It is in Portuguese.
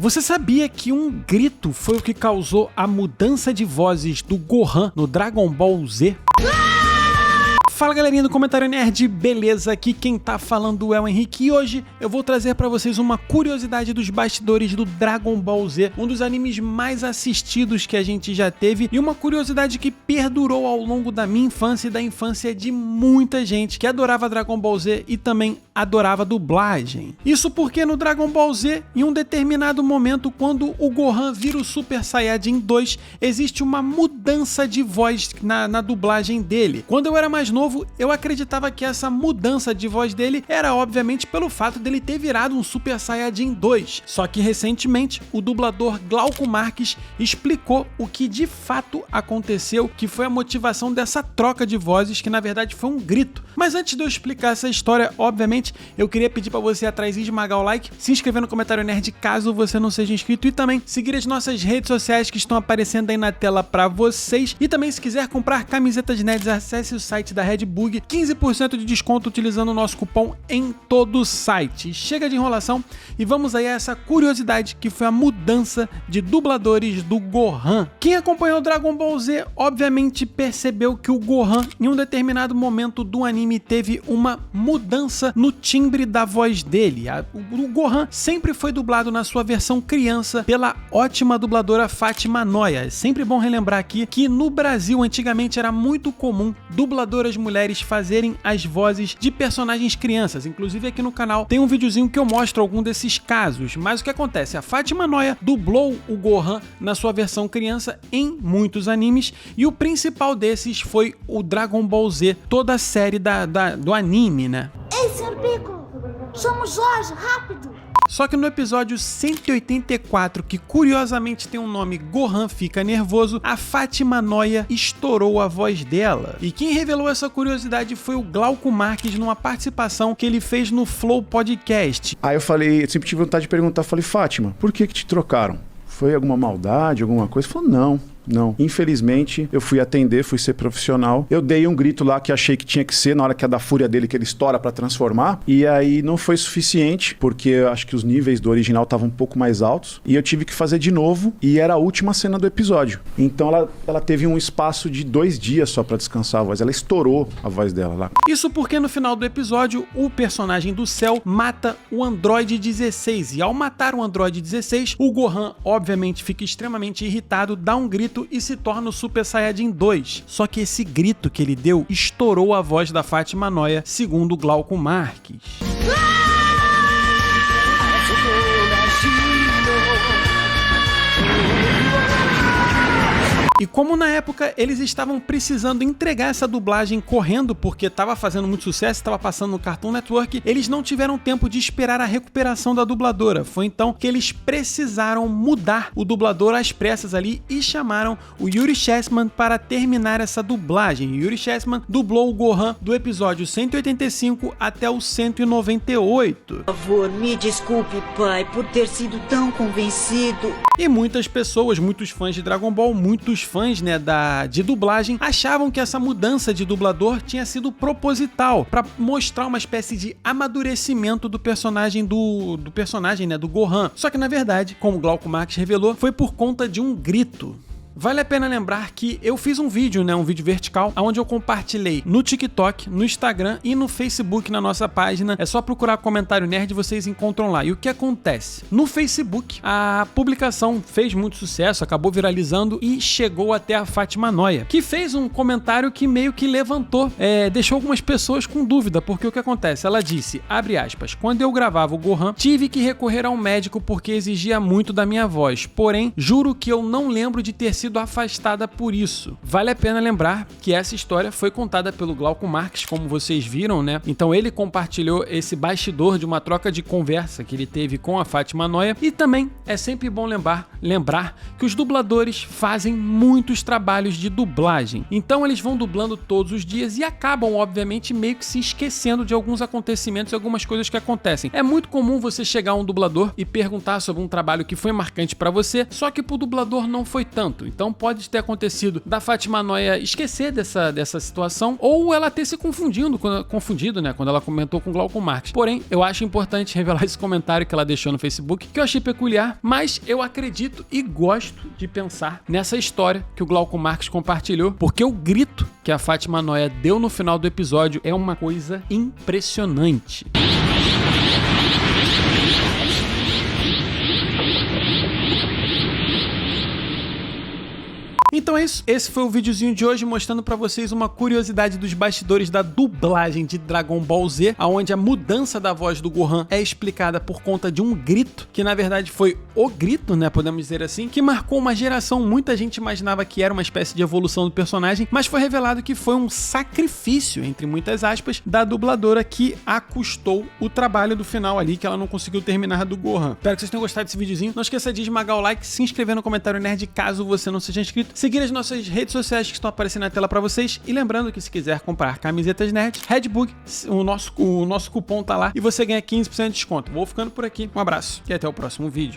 Você sabia que um grito foi o que causou a mudança de vozes do Gohan no Dragon Ball Z? Fala galerinha do Comentário Nerd, beleza? Aqui quem tá falando é o Henrique e hoje eu vou trazer pra vocês uma curiosidade dos bastidores do Dragon Ball Z, um dos animes mais assistidos que a gente já teve e uma curiosidade que perdurou ao longo da minha infância e da infância de muita gente que adorava Dragon Ball Z e também adorava dublagem. Isso porque no Dragon Ball Z, em um determinado momento, quando o Gohan vira o Super Saiyajin 2, existe uma mudança de voz na dublagem dele. Quando eu era mais novo, eu acreditava que essa mudança de voz dele era obviamente pelo fato dele ter virado um Super Saiyajin 2. Só que recentemente o dublador Glauco Marques explicou o que de fato aconteceu, que foi a motivação dessa troca de vozes, que na verdade foi um grito. Mas antes de eu explicar essa história, obviamente, eu queria pedir para você atrás esmagar o like, se inscrever no Comentário Nerd caso você não seja inscrito e também seguir as nossas redes sociais que estão aparecendo aí na tela para vocês. E também se quiser comprar camisetas nerds, acesse o site da Redbug, 15% de desconto utilizando o nosso cupom em todo o site. Chega de enrolação e vamos aí a essa curiosidade que foi a mudança de dubladores do Gohan. Quem acompanhou o Dragon Ball Z obviamente percebeu que o Gohan em um determinado momento do anime teve uma mudança no timbre da voz dele. O Gohan sempre foi dublado na sua versão criança pela ótima dubladora Fátima Noia. É sempre bom relembrar aqui que no Brasil antigamente era muito comum dubladoras mulheres fazerem as vozes de personagens crianças. Inclusive aqui no canal tem um videozinho que eu mostro algum desses casos. Mas o que acontece? A Fátima Noia dublou o Gohan na sua versão criança em muitos animes e o principal desses foi o Dragon Ball Z, toda a série do anime, né? Ei, Sr. Piccolo! Somos Jorge, rápido! Só que no episódio 184, que curiosamente tem o nome Gohan Fica Nervoso, a Fátima Noia estourou a voz dela. E quem revelou essa curiosidade foi o Glauco Marques numa participação que ele fez no Flow Podcast. Aí eu sempre tive vontade de perguntar, falei, Fátima, por que te trocaram? Foi alguma maldade, alguma coisa? Falou, não. Infelizmente, eu fui atender, fui ser profissional. Eu dei um grito lá que achei que tinha que ser, na hora que é da fúria dele, que ele estoura pra transformar. E aí não foi suficiente, porque eu acho que os níveis do original estavam um pouco mais altos. E eu tive que fazer de novo, e era a última cena do episódio. Então ela teve um espaço de 2 dias só pra descansar a voz. Ela estourou a voz dela lá. Isso porque no final do episódio, o personagem do Cell mata o Android 16. E ao matar o Android 16, o Gohan, obviamente, fica extremamente irritado, dá um grito e se torna o Super Saiyajin 2. Só que esse grito que ele deu estourou a voz da Fátima Noia, segundo o Glauco Marques. E como na época eles estavam precisando entregar essa dublagem correndo porque estava fazendo muito sucesso, estava passando no Cartoon Network, eles não tiveram tempo de esperar a recuperação da dubladora. Foi então que eles precisaram mudar o dublador às pressas ali e chamaram o Yuri Chessman para terminar essa dublagem. E Yuri Chessman dublou o Gohan do episódio 185 até o 198. Por favor, me desculpe, pai, por ter sido tão convencido. E muitas pessoas, muitos fãs de Dragon Ball, muitos fãs, né, de dublagem, achavam que essa mudança de dublador tinha sido proposital, para mostrar uma espécie de amadurecimento do personagem do personagem, né, do Gohan. Só que na verdade, como o Glauco Marques revelou, foi por conta de um grito. Vale a pena lembrar que eu fiz um vídeo, né, um vídeo vertical, onde eu compartilhei no TikTok, no Instagram e no Facebook na nossa página. É só procurar Comentário Nerd e vocês encontram lá. E o que acontece? No Facebook, a publicação fez muito sucesso, acabou viralizando e chegou até a Fátima Noia, que fez um comentário que meio que levantou, deixou algumas pessoas com dúvida, porque o que acontece? Ela disse, abre aspas, quando eu gravava o Gohan, tive que recorrer a um médico porque exigia muito da minha voz, porém, juro que eu não lembro de ter sido afastada por isso. Vale a pena lembrar que essa história foi contada pelo Glauco Marques, como vocês viram, né? Então ele compartilhou esse bastidor de uma troca de conversa que ele teve com a Fátima Noia e também é sempre bom lembrar que os dubladores fazem muitos trabalhos de dublagem. Então eles vão dublando todos os dias e acabam, obviamente, meio que se esquecendo de alguns acontecimentos e algumas coisas que acontecem. É muito comum você chegar a um dublador e perguntar sobre um trabalho que foi marcante pra você, só que pro dublador não foi tanto. Então pode ter acontecido da Fátima Noia esquecer dessa situação, ou ela ter se confundido, né, quando ela comentou com o Glauco Marques. Porém, eu acho importante revelar esse comentário que ela deixou no Facebook, que eu achei peculiar, mas eu acredito e gosto de pensar nessa história que o Glauco Marques compartilhou, porque o grito que a Fátima Noia deu no final do episódio é uma coisa impressionante. Então é isso, esse foi o videozinho de hoje mostrando pra vocês uma curiosidade dos bastidores da dublagem de Dragon Ball Z, onde a mudança da voz do Gohan é explicada por conta de um grito, que na verdade foi o grito, né, podemos dizer assim, que marcou uma geração. Muita gente imaginava que era uma espécie de evolução do personagem, mas foi revelado que foi um sacrifício, entre muitas aspas, da dubladora, que a custou o trabalho do final ali, que ela não conseguiu terminar do Gohan. Espero que vocês tenham gostado desse videozinho. Não esqueça de esmagar o like, se inscrever no comentário nerd caso você não seja inscrito, seguir as nossas redes sociais que estão aparecendo na tela pra vocês, e lembrando que se quiser comprar camisetas nerds, Redbook, o nosso cupom tá lá e você ganha 15% de desconto. Vou ficando por aqui, um abraço e até o próximo vídeo.